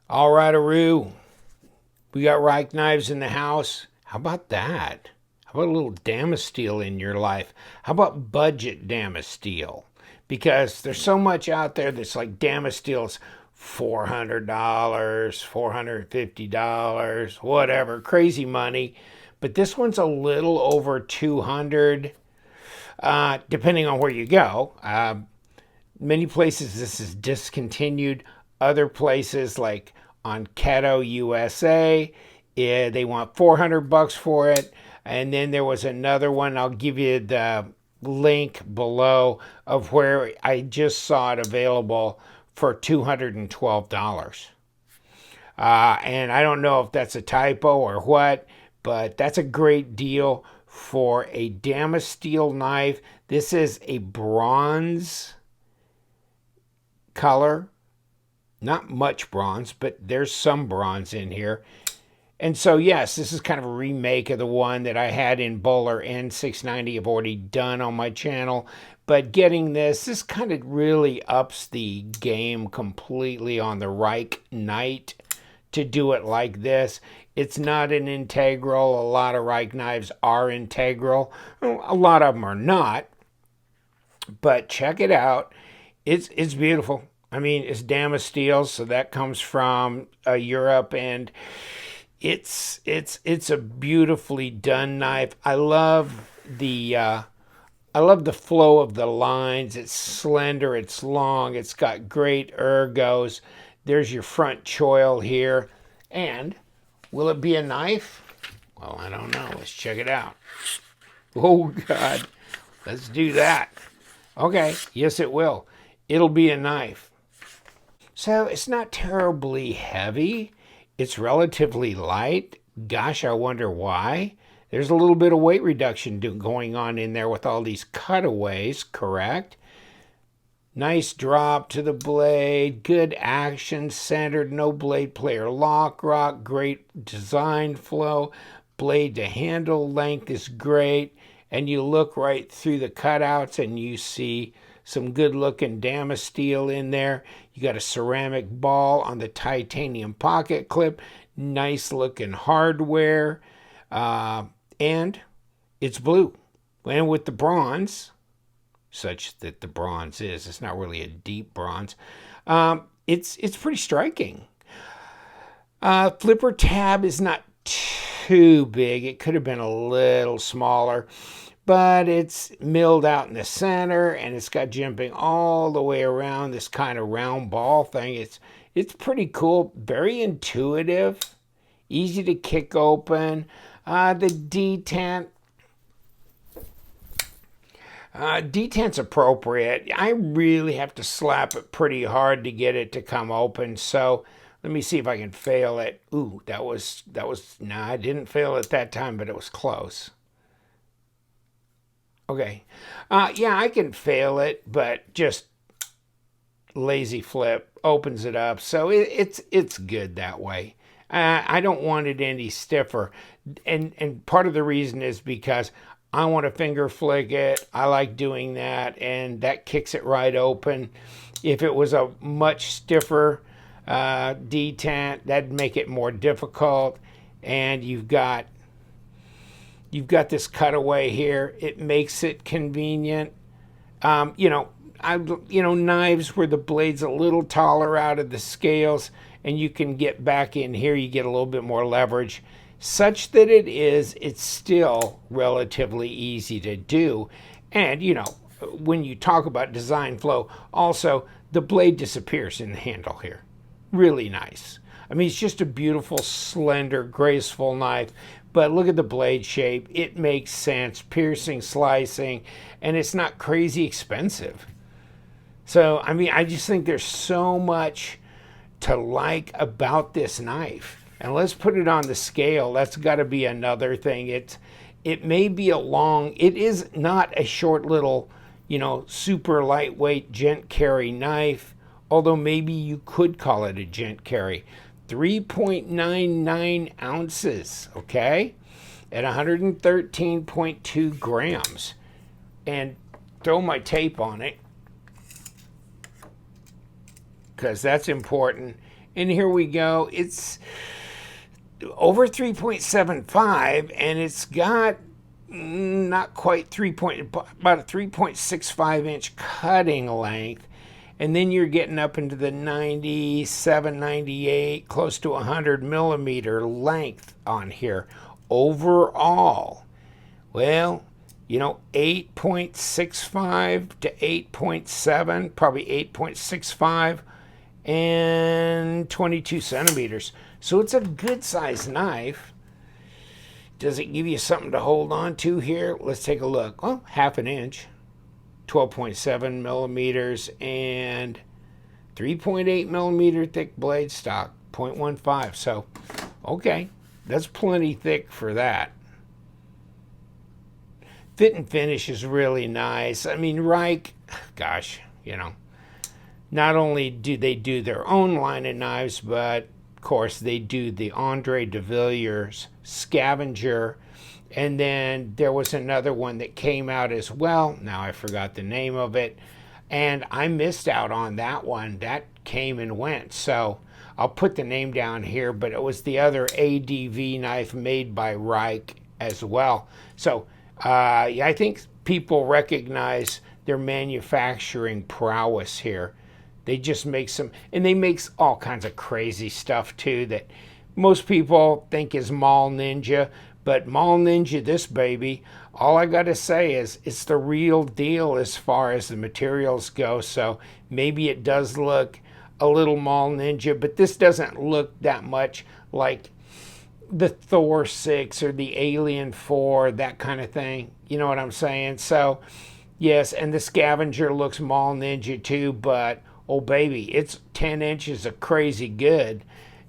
All right, Aru. We got Rike Knives in the house. How about that? How about a little Damasteel in your life? How about budget Damasteel? Because there's so much out there that's like Damasteel's $400, $450, whatever, crazy money. But this one's a little over 200, depending on where you go. Many places this is discontinued. Other places like on Keto USA, they want 400 bucks for it. And then there was another one. I'll give you the link below of where I just saw it available for $212. And I don't know if that's a typo or what, but that's a great deal for a Damasteel knife. This is a bronze color. Not much bronze, but there's some bronze in here. And so, yes, this is kind of a remake of the one that I had in Bowler N690. I've already done on my channel. But getting this kind of really ups the game completely on the Rike Knight to do it like this. It's not an integral. A lot of Rike knives are integral. A lot of them are not. But check it out. It's beautiful. I mean, it's Damasteel, so that comes from Europe, and it's a beautifully done knife. I love the flow of the lines. It's slender, it's long, it's got great ergos. There's your front choil here. And will it be a knife? Well, I don't know. Let's check it out. Oh, God. Let's do that. Okay. Yes, it will. It'll be a knife. So it's not terribly heavy. It's relatively light. Gosh, I wonder why. There's a little bit of weight reduction going on in there with all these cutaways, correct? Nice drop to the blade, good action, centered, no blade player lock rock, great design flow, blade to handle length is great, and you look right through the cutouts and you see some good looking Damasteel in there. You got a ceramic ball on the titanium pocket clip, nice looking hardware, and it's blue. And with the bronze, such that the bronze is, it's not really a deep bronze, it's pretty striking. Flipper tab is not too big. It could have been a little smaller, but it's milled out in the center, and it's got jimping all the way around this kind of round ball thing. It's pretty cool, very intuitive, easy to kick open. The detent, detent's appropriate. I really have to slap it pretty hard to get it to come open. So let me see if I can fail it. Ooh, nah, I didn't fail it that time, but it was close. Okay. Yeah, I can fail it, but just lazy flip opens it up. So it's good that way. I don't want it any stiffer. And part of the reason is because I want to finger flick it. I like doing that, and that kicks it right open. If it was a much stiffer detent, that'd make it more difficult. And you've got this cutaway here. It makes it convenient. Knives where the blade's a little taller out of the scales, and you can get back in here. You get a little bit more leverage, such that it's still relatively easy to do. And when you talk about design flow, also the blade disappears in the handle here. Really nice. I mean, it's just a beautiful, slender, graceful knife. But look at the blade shape. It makes sense, piercing, slicing, and it's not crazy expensive. So, I mean, I just think there's so much to like about this knife. And let's put it on the scale. That's got to be another thing. It may be it is not a short little, super lightweight gent carry knife, although maybe you could call it a gent carry. 3.99 ounces, okay, at 113.2 grams. And throw my tape on it, because that's important. And here we go. It's over 3.75, and it's got not quite about a 3.65 inch cutting length. And then you're getting up into the 97, 98, close to 100 millimeter length on here. Overall, well, 8.65 to 8.7, probably 8.65, and 22 centimeters. So it's a good sized knife. Does it give you something to hold on to here? Let's take a look. Oh, half an inch, 12.7 millimeters, and 3.8 millimeter thick blade stock, 0.15. So, okay, that's plenty thick for that. Fit and finish is really nice. I mean, Rike, gosh, not only do they do their own line of knives, but of course they do the Andre de Villiers Scavenger, and then there was another one that came out as well. Now I forgot the name of it, and I missed out on that one. That came and went, so I'll put the name down here, but it was the other ADV knife made by Rike as well. So yeah, I think people recognize their manufacturing prowess here. They just make some, and they make all kinds of crazy stuff too that most people think is Mall Ninja, but Mall Ninja, this baby, all I got to say is it's the real deal as far as the materials go. So maybe it does look a little Mall Ninja, but this doesn't look that much like the Thor 6 or the Alien 4, that kind of thing. You know what I'm saying? So, yes, and the Scavenger looks Mall Ninja too, but, oh baby, it's 10 inches of crazy good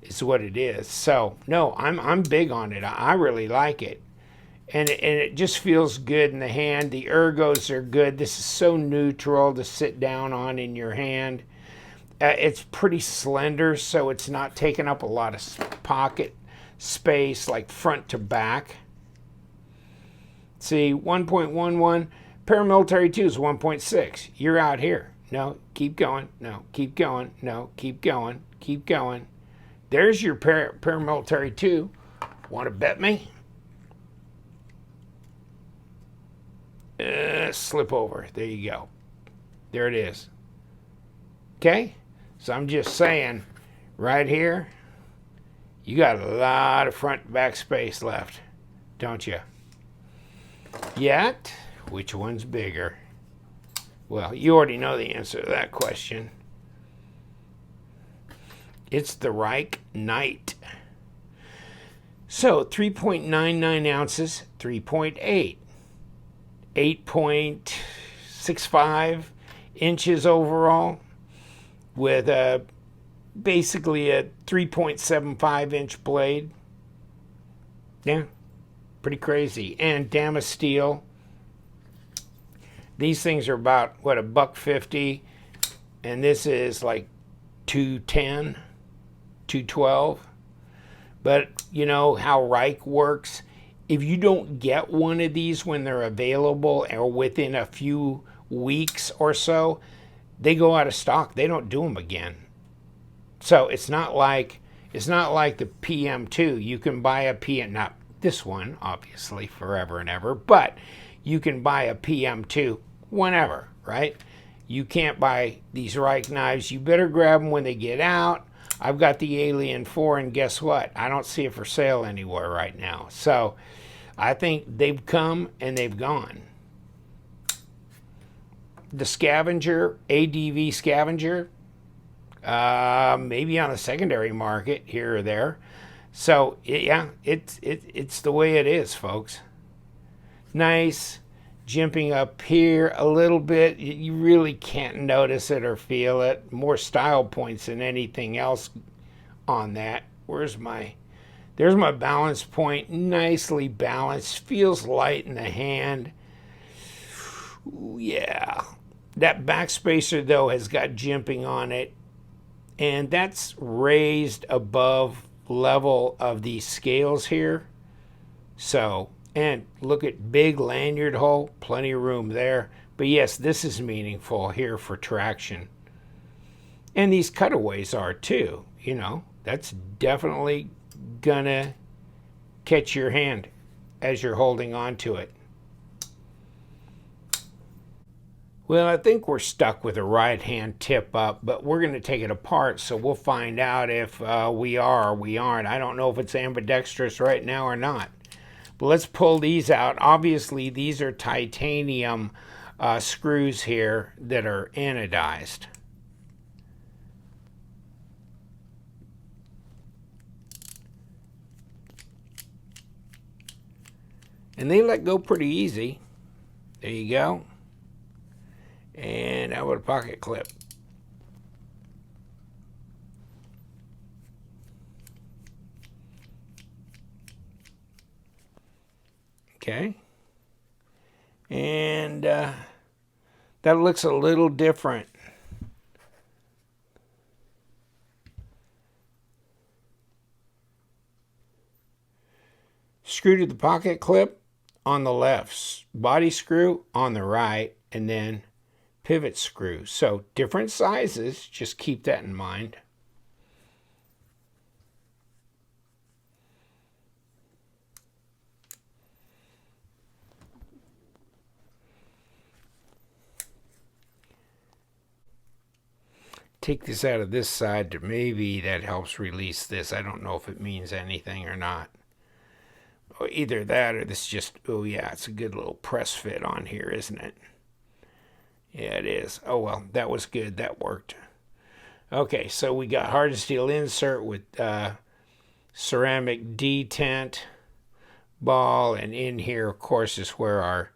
is what it is. So, no, I'm big on it. I really like it. And it just feels good in the hand. The ergos are good. This is so neutral to sit down on in your hand. It's pretty slender, so it's not taking up a lot of pocket space, like front to back. See, 1.11, paramilitary 2 is 1.6. You're out here. No, keep going. No, keep going. No, keep going. Keep going. There's your paramilitary 2. Want to bet me? Slip over. There you go. There it is. Okay? So I'm just saying, right here, you got a lot of front and back space left, don't you? Yet, which one's bigger? Well, you already know the answer to that question. It's the Rike Knight. So 3.99 ounces, 3.8. 8.65 inches overall, with basically a 3.75 inch blade. Yeah, pretty crazy. And Damasteel. These things are about, what, $1.50, and this is like $2.10, $2.12. But you know how Rike works. If you don't get one of these when they're available or within a few weeks or so, they go out of stock. They don't do them again. So it's not like the PM2. You can buy a PM, not this one, obviously, forever and ever, but you can buy a PM2 whenever, right? You can't buy these Rike knives. You better grab them when they get out. I've got the Alien 4, and guess what? I don't see it for sale anywhere right now. So I think they've come and they've gone. The Scavenger, ADV Scavenger, maybe on the secondary market here or there. So yeah, it's the way it is, folks. Nice, jimping up here a little bit. You really can't notice it or feel it. More style points than anything else on that. There's my balance point, nicely balanced, feels light in the hand. Ooh, yeah. That back spacer, though, has got jimping on it, and that's raised above level of these scales here. So, and look at big lanyard hole, plenty of room there. But yes, this is meaningful here for traction. And these cutaways are too, you know. That's definitely gonna catch your hand as you're holding on to it. Well, I think we're stuck with a right hand tip up, but we're going to take it apart, so we'll find out if we are or we aren't. I don't know if it's ambidextrous right now or not. But let's pull these out. Obviously, these are titanium screws here that are anodized. And they let go pretty easy. There you go. And out with a pocket clip. Okay. And that looks a little different. Screw to the pocket clip on the left, body screw on the right, and then pivot screw. So different sizes, just keep that in mind. Take this out of this side to maybe that helps release this. I don't know if it means anything or not. Or either that or this just, oh yeah, it's a good little press fit on here, isn't it? Yeah, it is. Oh well, that was good. That worked. Okay, so we got hardened steel insert with ceramic detent ball, and in here, of course, is where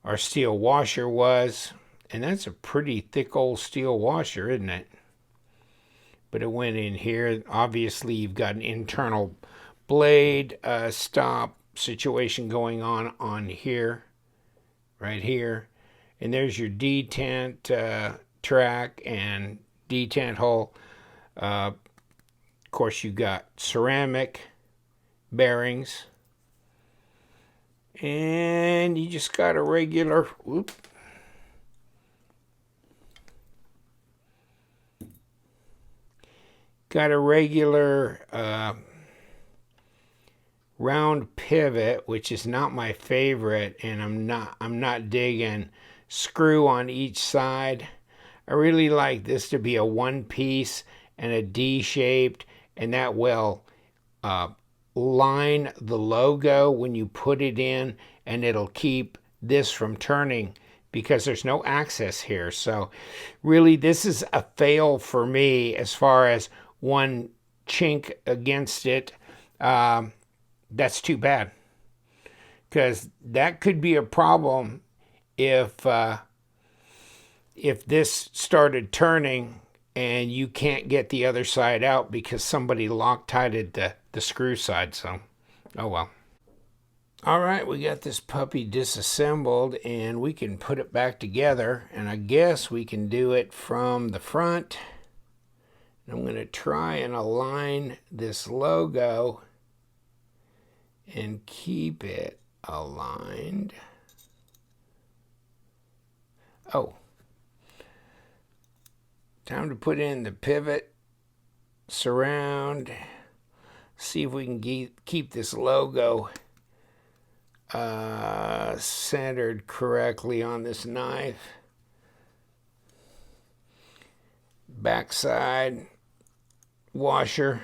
our steel washer was. And that's a pretty thick old steel washer, isn't it? But it went in here. Obviously, you've got an internal blade stop situation going on here, right here. And there's your detent track and detent hole. Of course, you've got ceramic bearings. And you just got a regular, whoop. Got a regular round pivot, which is not my favorite, and I'm not digging screw on each side. I really like this to be a one piece and a D-shaped, and that will line the logo when you put it in, and it'll keep this from turning because there's no access here. So really, this is a fail for me as far as one chink against it. That's too bad, because that could be a problem if this started turning and you can't get the other side out because somebody Loctited the screw side. So, oh well. All right, we got this puppy disassembled and we can put it back together, and I guess we can do it from the front. I'm going to try and align this logo and keep it aligned. Oh, time to put in the pivot, surround, see if we can keep this logo centered correctly on this knife. Backside, washer,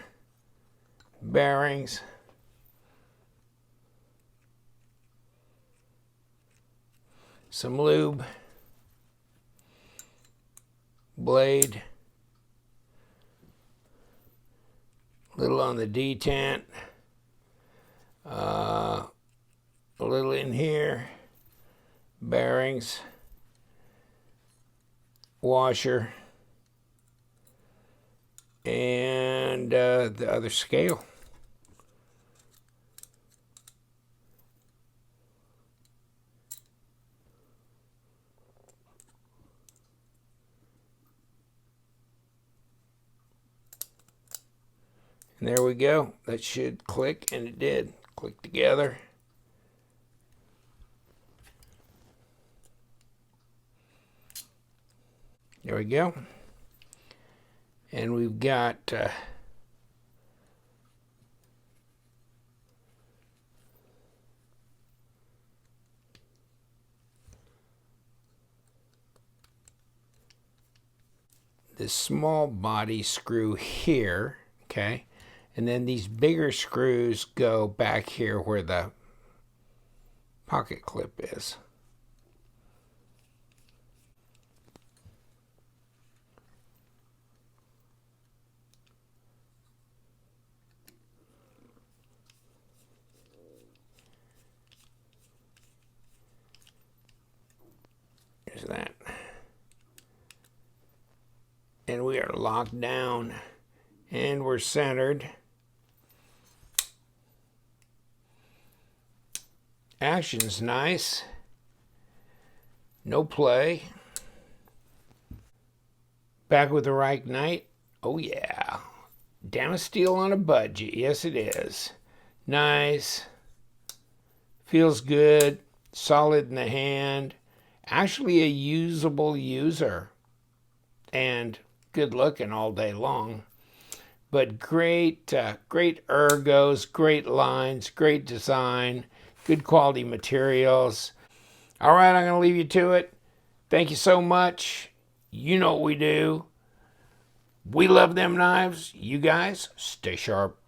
bearings, some lube, blade, a little on the detent, a little in here, bearings, washer, and the other scale. And there we go. That should click, and it did. Click together. There we go. And we've got this small body screw here, okay? And then these bigger screws go back here where the pocket clip is. There's that. And we are locked down and we're centered. Action's nice. No play. Back with the Rike Knight. Oh yeah. Damasteel on a budget. Yes it is. Nice. Feels good. Solid in the hand. Actually a usable user. And good looking all day long. But great ergos, great lines, great design, good quality materials. All right, I'm going to leave you to it. Thank you so much. You know what we do. We love them knives. You guys, stay sharp.